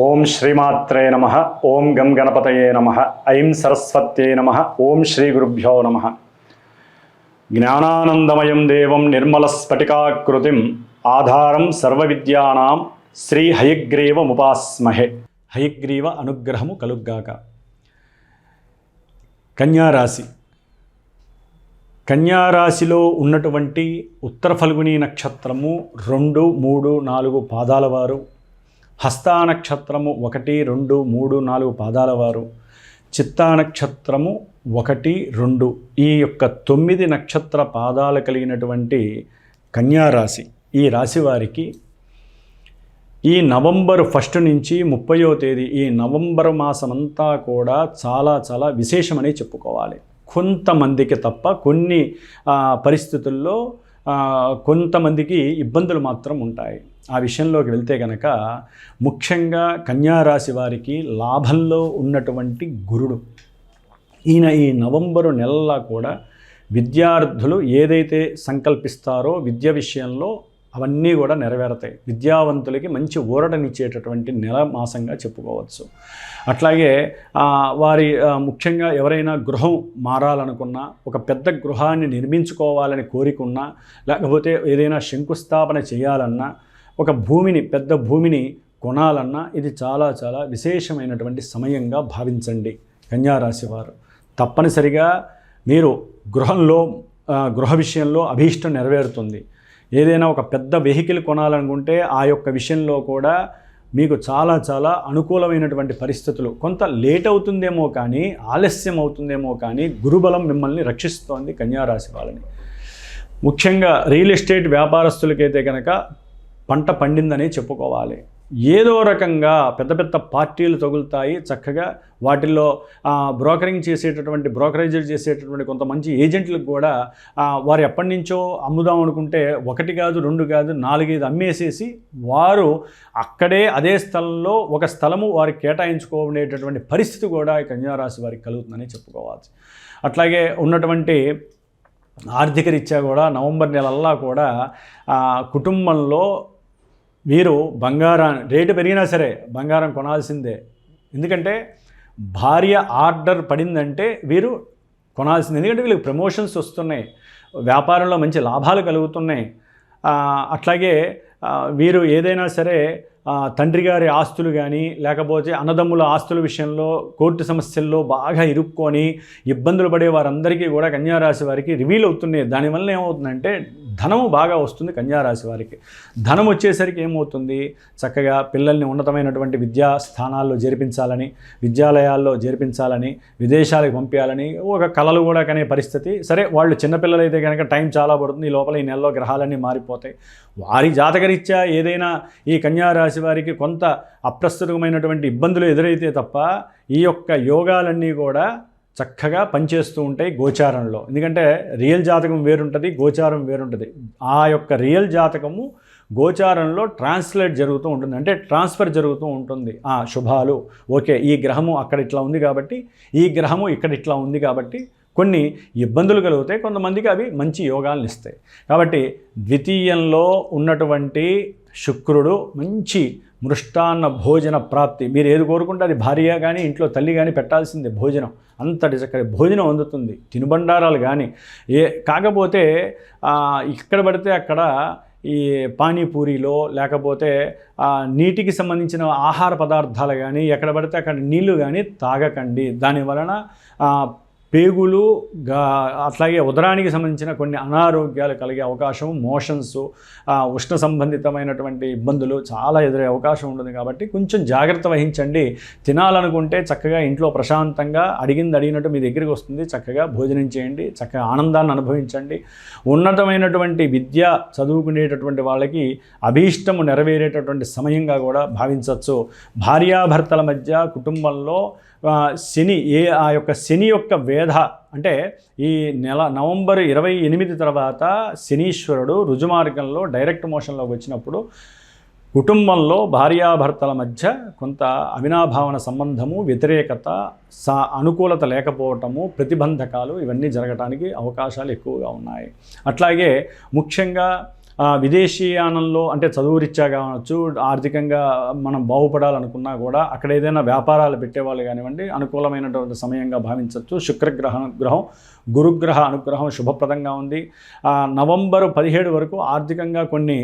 ఓం శ్రీమాత్రే నమః. ఓం గం గణపతయే నమః. ఐం సరస్వత్యై నమః. ఓం శ్రీ గురుభ్యో నమః. జ్ఞానానందమయం దేవం నిర్మలస్ఫటికాకృతిం ఆధారం సర్వవిద్యానాం శ్రీ హయగ్రీవముపాస్మహే. హయగ్రీవ అనుగ్రహము కలుగ్గాక. కన్యారాశి. కన్యారాశిలో ఉన్నటువంటి ఉత్తర ఫల్గుని నక్షత్రము 2, 3, 4 పాదాల వారు, హస్తా నక్షత్రము 1, 2, 3, 4 పాదాల వారు, చిత్తా నక్షత్రము 1, 2 ఈ యొక్క 9 నక్షత్ర పాదాలు కలిగినటువంటి కన్యారాశి. ఈ రాశి వారికి ఈ నవంబర్ 1 నుంచి 30వ తేదీ ఈ నవంబర్ మాసమంతా కూడా చాలా విశేషమని చెప్పుకోవాలి. కొంతమందికి తప్ప కొన్ని పరిస్థితుల్లో కొంతమందికి ఇబ్బందులు మాత్రం ఉంటాయి. ఆ విషయంలోకి వెళ్తే కనుక ముఖ్యంగా కన్యారాశి వారికి లాభంలో ఉన్నటువంటి గురుడు ఈయన ఈ నవంబరు నెలలా కూడా విద్యార్థులు ఏదైతే సంకల్పిస్తారో విద్య విషయంలో అవన్నీ కూడా నెరవేరుతాయి. విద్యావంతులకి మంచి ఊరటనిచ్చేటటువంటి నెల మాసంగా చెప్పుకోవచ్చు. అట్లాగే వారి ముఖ్యంగా ఎవరైనా గృహం మారాలనుకున్నా, ఒక పెద్ద గృహాన్ని నిర్మించుకోవాలని కోరికున్నా, లేకపోతే ఏదైనా శంకుస్థాపన చేయాలన్నా, ఒక పెద్ద భూమిని కొనాలన్నా ఇది చాలా విశేషమైనటువంటి సమయంగా భావించండి. కన్యారాశి వారు తప్పనిసరిగా మీరు గృహ విషయంలో అభీష్టం నెరవేరుతుంది. ఏదైనా ఒక పెద్ద వెహికల్ కొనాలనుకుంటే ఆ యొక్క విషయంలో కూడా మీకు చాలా అనుకూలమైనటువంటి పరిస్థితులు. కొంత లేట్ అవుతుందేమో కానీ, ఆలస్యం అవుతుందేమో కానీ గురుబలం మిమ్మల్ని రక్షిస్తోంది కన్యారాశి వాళ్ళని. ముఖ్యంగా రియల్ ఎస్టేట్ వ్యాపారస్తులకైతే కనుక పంట పండిందని చెప్పుకోవాలి. ఏదో రకంగా పెద్ద పార్టీలు తగులుతాయి. చక్కగా వాటిల్లో బ్రోకరేజ్ చేసేటటువంటి కొంత మంచి ఏజెంట్లకు కూడా వారు ఎప్పటి నుంచో అమ్ముదాం అనుకుంటే 1 కాదు 2 కాదు 4, 5 అమ్మేసేసి వారు అక్కడే అదే స్థలంలో ఒక స్థలము వారికి కేటాయించుకోనేటటువంటి పరిస్థితి కూడా కన్యారాశి వారికి కలుగుతుందని చెప్పుకోవాలి. అట్లాగే ఉన్నటువంటి ఆర్థిక రీత్యా కూడా నవంబర్ నెలల్లా కూడా కుటుంబంలో వీరు బంగారం రేటు పెరిగినా సరే బంగారం కొనాల్సిందే. ఎందుకంటే భార్య ఆర్డర్ పడిందంటే వీరు కొనాల్సిందే. ఎందుకంటే వీళ్ళకి ప్రమోషన్స్ వస్తున్నాయి, వ్యాపారంలో మంచి లాభాలు కలుగుతున్నాయి. అట్లాగే వీరు ఏదైనా సరే తండ్రి గారి ఆస్తులు కానీ, లేకపోతే అన్నదమ్ముల ఆస్తుల విషయంలో కోర్టు సమస్యల్లో బాగా ఇరుక్కొని ఇబ్బందులు పడే వారందరికీ కూడా కన్యారాశి వారికి రివీల్ అవుతున్నాయి. దానివల్ల ఏమవుతుందంటే ధనము బాగా వస్తుంది కన్యారాశి వారికి. ధనం వచ్చేసరికి ఏమవుతుంది, చక్కగా పిల్లల్ని ఉన్నతమైనటువంటి విద్యా స్థానాల్లో చేర్పించాలని, విద్యాలయాల్లో చేర్పించాలని, విదేశాలకు పంపించాలని ఒక కలలు కూడా కనే పరిస్థితి. సరే, వాళ్ళు చిన్నపిల్లలైతే కనుక టైం చాలా పడుతుంది. ఈ లోపల ఈ నెలలో గ్రహాలన్నీ మారిపోతాయి. వారి జాతకరీత్యా ఏదైనా ఈ కన్యారాశి వారికి కొంత అప్రస్తుతమైనటువంటి ఇబ్బందులు ఎదురైతే తప్ప ఈ యొక్క యోగాలన్నీ కూడా చక్కగా పనిచేస్తూ ఉంటాయి గోచారంలో. ఎందుకంటే రియల్ జాతకం వేరుంటుంది, గోచారం వేరుంటుంది. ఆ యొక్క రియల్ జాతకము గోచారంలో ట్రాన్స్లేట్ జరుగుతూ ఉంటుంది, అంటే ట్రాన్స్ఫర్ జరుగుతూ ఉంటుంది. శుభాలు ఓకే, ఈ గ్రహము అక్కడ ఇట్లా ఉంది కాబట్టి, ఈ గ్రహము ఇక్కడ ఇట్లా ఉంది కాబట్టి కొన్ని ఇబ్బందులు కలుగుతాయి. కొంతమందికి అవి మంచి యోగాలను ఇస్తాయి. కాబట్టి ద్వితీయంలో ఉన్నటువంటి శుక్రుడు మంచి మృష్టాన్న భోజన ప్రాప్తి. మీరు ఏది కోరుకుంటే అది భార్య కానీ ఇంట్లో తల్లి కానీ పెట్టాల్సిందే. భోజనం అంతటి చక్కటి భోజనం అందుతుంది, తినుబండారాలు కానీ. కాకపోతే ఇక్కడ పడితే అక్కడ ఈ పానీపూరిలో లేకపోతే నీటికి సంబంధించిన ఆహార పదార్థాలు కానీ ఎక్కడ పడితే అక్కడ నీళ్లు కానీ తాగకండి. దానివలన పేగులు అట్లాగే ఉదరానికి సంబంధించిన కొన్ని అనారోగ్యాలు కలిగే అవకాశం, మోషన్స్, ఉష్ణ సంబంధితమైనటువంటి ఇబ్బందులు చాలా ఎదురయ్యే అవకాశం ఉంటుంది. కాబట్టి కొంచెం జాగ్రత్త వహించండి. తినాలనుకుంటే చక్కగా ఇంట్లో ప్రశాంతంగా అడిగినట్టు మీ దగ్గరికి వస్తుంది. చక్కగా భోజనం చేయండి, చక్కగా ఆనందాన్ని అనుభవించండి. ఉన్నతమైనటువంటి విద్య చదువుకునేటటువంటి వాళ్ళకి అభీష్టము నెరవేరేటటువంటి సమయంగా కూడా భావించవచ్చు. భార్యాభర్తల మధ్య కుటుంబంలో శని యొక్క వేధ అంటే ఈ నెల నవంబర్ 28 తర్వాత శనీశ్వరుడు రుజుమార్గంలో డైరెక్ట్ మోషన్లోకి వచ్చినప్పుడు కుటుంబంలో భార్యాభర్తల మధ్య కొంత అవినాభావన సంబంధము, వ్యతిరేకత, అనుకూలత లేకపోవటము, ప్రతిబంధకాలు ఇవన్నీ జరగడానికి అవకాశాలు ఎక్కువగా ఉన్నాయి. అట్లాగే ముఖ్యంగా విదేశీయానంలో అంటే చదువురీత్యా కావచ్చు, ఆర్థికంగా మనం బాగుపడాలనుకున్నా కూడా అక్కడ ఏదైనా వ్యాపారాలు పెట్టేవాళ్ళు కానివ్వండి, అనుకూలమైనటువంటి సమయంగా భావించవచ్చు. శుక్రగ్రహ అనుగ్రహం, గురుగ్రహ అనుగ్రహం శుభప్రదంగా ఉంది. నవంబర్ 17 వరకు ఆర్థికంగా కొన్ని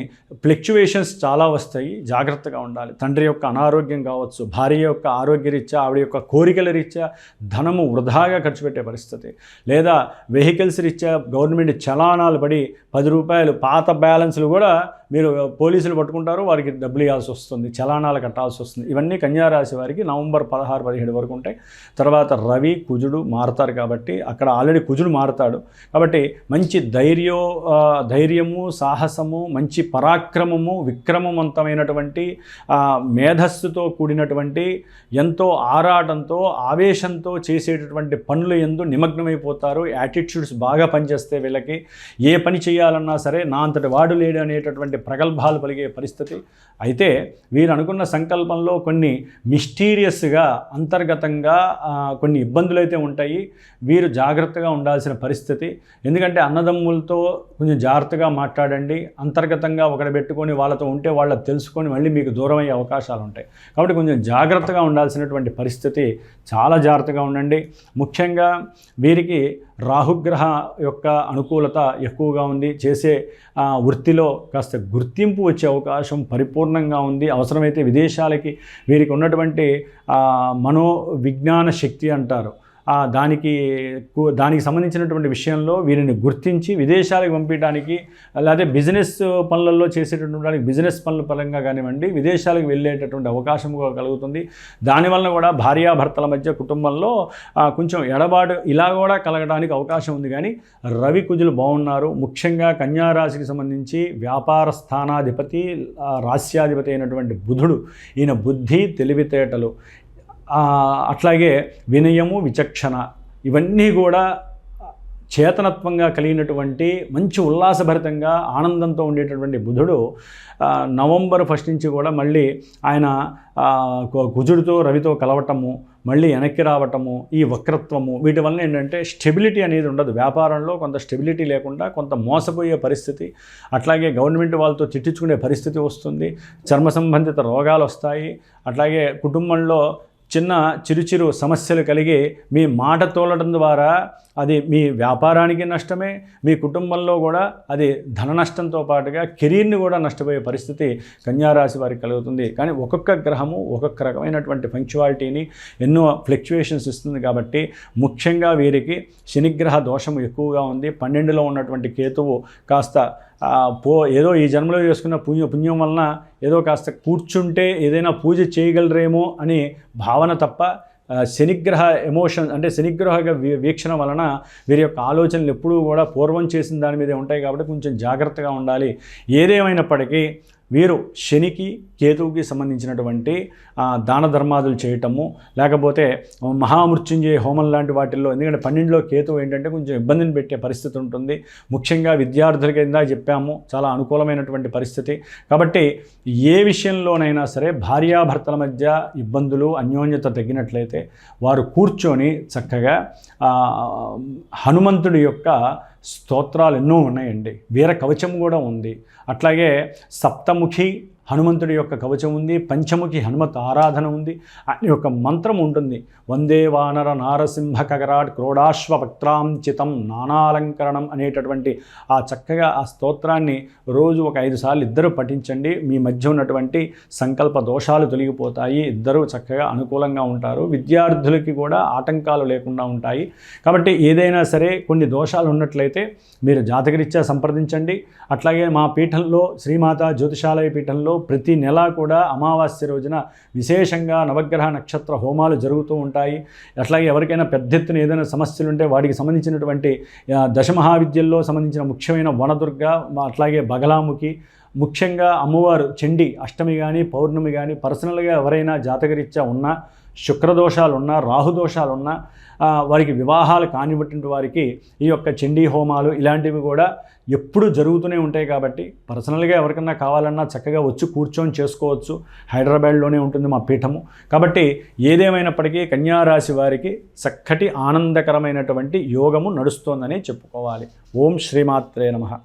ఫ్లక్చువేషన్స్ చాలా వస్తాయి, జాగ్రత్తగా ఉండాలి. తండ్రి యొక్క అనారోగ్యం కావచ్చు, భార్య యొక్క ఆరోగ్యరీత్యా, ఆవిడ యొక్క కోరికల రీత్యా ధనము వృధాగా ఖర్చు పెట్టే పరిస్థితి, లేదా వెహికల్స్ రీత్యా గవర్నమెంట్ చలానాలు పడి 10 రూపాయలు పాత బ్యాలెన్స్లు కూడా మీరు పోలీసులు పట్టుకుంటారు, వారికి డబ్బులు ఇవ్వాల్సి వస్తుంది, చలానాలు కట్టాల్సి వస్తుంది. ఇవన్నీ కన్యారాశి వారికి నవంబర్ 16-17 వరకు ఉంటాయి. తర్వాత రవి కుజుడు మారుతారు కాబట్టి, అక్కడ ఆల్రెడీ కుజుడు మారుతాడు కాబట్టి మంచి ధైర్యము, సాహసము, మంచి పరాక్రమము, విక్రమవంతమైనటువంటి మేధస్సుతో కూడినటువంటి, ఎంతో ఆరాటంతో ఆవేశంతో చేసేటటువంటి పనులు యందు నిమగ్నమైపోతారు. యాటిట్యూడ్స్ బాగా పనిచేస్తే వీళ్ళకి ఏ పని చేయాలన్నా సరే నా అంతటి వాడు లేడు అనేటటువంటి ప్రగల్భాలు పలిగే పరిస్థితి. అయితే వీరు అనుకున్న సంకల్పంలో కొన్ని మిస్టీరియస్గా అంతర్గతంగా కొన్ని ఇబ్బందులు అయితే ఉంటాయి. వీరు జాగ్రత్తగా ఉండాల్సిన పరిస్థితి. ఎందుకంటే అన్నదమ్ములతో కొంచెం జాగ్రత్తగా మాట్లాడండి. అంతర్గతంగా ఒకటి పెట్టుకొని వాళ్ళతో ఉంటే వాళ్ళకి తెలుసుకొని మళ్ళీ మీకు దూరం అయ్యే అవకాశాలు ఉంటాయి. కాబట్టి కొంచెం జాగ్రత్తగా ఉండాల్సినటువంటి పరిస్థితి. చాలా జాగ్రత్తగా ఉండండి. ముఖ్యంగా వీరికి రాహుగ్రహ యొక్క అనుకూలత ఎక్కువగా ఉంది. చేసే వృత్తిలో కాస్త గుర్తింపు వచ్చే అవకాశం పరిపూర్ణంగా ఉంది. అవసరమైతే విదేశాలకి వీరికి ఉన్నటువంటి మనోవిజ్ఞాన శక్తి అంటారు, దానికి సంబంధించినటువంటి విషయంలో వీరిని గుర్తించి విదేశాలకు పంపించడానికి, అలాగే బిజినెస్ పనులలో చేసేటటువంటి బిజినెస్ పనుల పరంగా కానివ్వండి విదేశాలకు వెళ్ళేటటువంటి అవకాశం కలుగుతుంది. దానివల్ల కూడా భార్యాభర్తల మధ్య కుటుంబంలో కొంచెం ఎడబాటు ఇలా కూడా కలగడానికి అవకాశం ఉంది. కానీ రవి కుజులు బాగున్నారు. ముఖ్యంగా కన్యారాశికి సంబంధించి వ్యాపార స్థానాధిపతి, రాస్యాధిపతి అయినటువంటి బుధుడు, ఈయన బుద్ధి, తెలివితేటలు, అట్లాగే వినయము, విచక్షణ, ఇవన్నీ కూడా చేతనత్వంగా కలిగినటువంటి మంచి ఉల్లాసభరితంగా ఆనందంతో ఉండేటటువంటి బుధుడు నవంబర్ 1 నుంచి కూడా మళ్ళీ ఆయన కుజుడితో రవితో కలవటము, మళ్ళీ వెనక్కి రావటము, ఈ వక్రత్వము, వీటి వల్ల ఏంటంటే స్టెబిలిటీ అనేది ఉండదు. వ్యాపారంలో కొంత స్టెబిలిటీ లేకుండా కొంత మోసపోయే పరిస్థితి, అట్లాగే గవర్నమెంట్ వాళ్ళతో తిట్టించుకునే పరిస్థితి వస్తుంది. చర్మ సంబంధిత రోగాలు వస్తాయి. అట్లాగే కుటుంబంలో చిన్న చిరు సమస్యలు కలిగి మీ మాట తోలడం ద్వారా అది మీ వ్యాపారానికి నష్టమే, మీ కుటుంబంలో కూడా అది ధన నష్టంతో పాటుగా కెరీర్ని కూడా నష్టపోయే పరిస్థితి కన్యారాశి వారికి కలుగుతుంది. కానీ ఒక్కొక్క గ్రహము ఒక్కొక్క రకమైనటువంటి పంక్చువాలిటీని, ఎన్నో ఫ్లక్చువేషన్స్ ఇస్తుంది. కాబట్టి ముఖ్యంగా వీరికి శనిగ్రహ దోషము ఎక్కువగా ఉంది. 12లో ఉన్నటువంటి కేతువు కాస్త ఏదో ఈ జన్మలో చేసుకున్న పుణ్యం వలన ఏదో కాస్త కూర్చుంటే ఏదైనా పూజ చేయగలరేమో అని భావన తప్ప శనిగ్రహ ఎమోషన్ అంటే శనిగ్రహ వీక్షణ వలన వీరి యొక్క ఆలోచనలు ఎప్పుడూ కూడా పూర్వం చేసిన దాని మీదే ఉంటాయి. కాబట్టి కొంచెం జాగ్రత్తగా ఉండాలి. ఏదేమైనప్పటికీ వీరు శనికి, కేతువుకి సంబంధించినటువంటి దాన ధర్మాదులు చేయటము, లేకపోతే మహామృత్యుంజయ హోమం లాంటి వాటిల్లో, ఎందుకంటే 12లో కేతువు ఏంటంటే కొంచెం ఇబ్బందిని పెట్టే పరిస్థితి ఉంటుంది. ముఖ్యంగా విద్యార్థులకి ఇందాక చెప్పాము, చాలా అనుకూలమైనటువంటి పరిస్థితి. కాబట్టి ఏ విషయంలోనైనా సరే భార్యాభర్తల మధ్య ఇబ్బందులు, అన్యోన్యత తగ్గినట్లయితే వారు కూర్చొని చక్కగా హనుమంతుడి యొక్క స్తోత్రాలు ఎన్నో ఉన్నాయండి. వీర కవచం కూడా ఉంది. అట్లాగే సప్తముఖి హనుమంతుడి యొక్క కవచం ఉంది, పంచముఖి హనుమత్ ఆరాధన ఉంది, ఆయన యొక్క మంత్రం ఉంటుంది. వందే వానర నారసింహ కగరాట్ క్రోడాశ్వ వక్త్రాంచితం నానాలంకరణం అనేటటువంటి చక్కగా ఆ స్తోత్రాన్ని రోజు ఒక 5 సార్లు ఇద్దరు పఠించండి. మీ మధ్య ఉన్నటువంటి సంకల్ప దోషాలు తొలగిపోతాయి. ఇద్దరు చక్కగా అనుకూలంగా ఉంటారు. విద్యార్థులకి కూడా ఆటంకాలు లేకుండా ఉంటాయి. కాబట్టి ఏదైనా సరే కొన్ని దోషాలు ఉన్నట్లయితే మీరు జాతకరీత్యా సంప్రదించండి. అట్లాగే మా పీఠంలో శ్రీమాత జ్యోతిషాలయ పీఠంలో ప్రతి నెల కూడా అమావాస్య రోజున విశేషంగా నవగ్రహ నక్షత్ర హోమాలు జరుగుతూ ఉంటాయి. అట్లాగే ఎవరికైనా పెద్ద ఎత్తున ఏదైనా సమస్యలు ఉంటే వాటికి సంబంధించినటువంటి దశమహావిద్యల్లో సంబంధించిన ముఖ్యమైన వనదుర్గ, అట్లాగే బగలాముఖి, ముఖ్యంగా అమ్మవారు చండి అష్టమి కానీ పౌర్ణమి కానీ పర్సనల్గా ఎవరైనా జాతకరీత్యా ఉన్నా, శుక్రదోషాలున్నా, రాహుదోషాలున్నా, వారికి వివాహాలు కానివ్వటువంటి వారికి ఈ యొక్క చండీ హోమాలు ఇలాంటివి కూడా ఎప్పుడూ జరుగుతూనే ఉంటాయి. కాబట్టి పర్సనల్గా ఎవరికన్నా కావాలన్నా చక్కగా వచ్చి కూర్చొని చేసుకోవచ్చు. హైదరాబాద్లోనే ఉంటుంది మా పీఠము. కాబట్టి ఏదేమైనప్పటికీ కన్యారాశి వారికి చక్కటి ఆనందకరమైనటువంటి యోగము నడుస్తోందని చెప్పుకోవాలి. ఓం శ్రీమాత్రే నమః.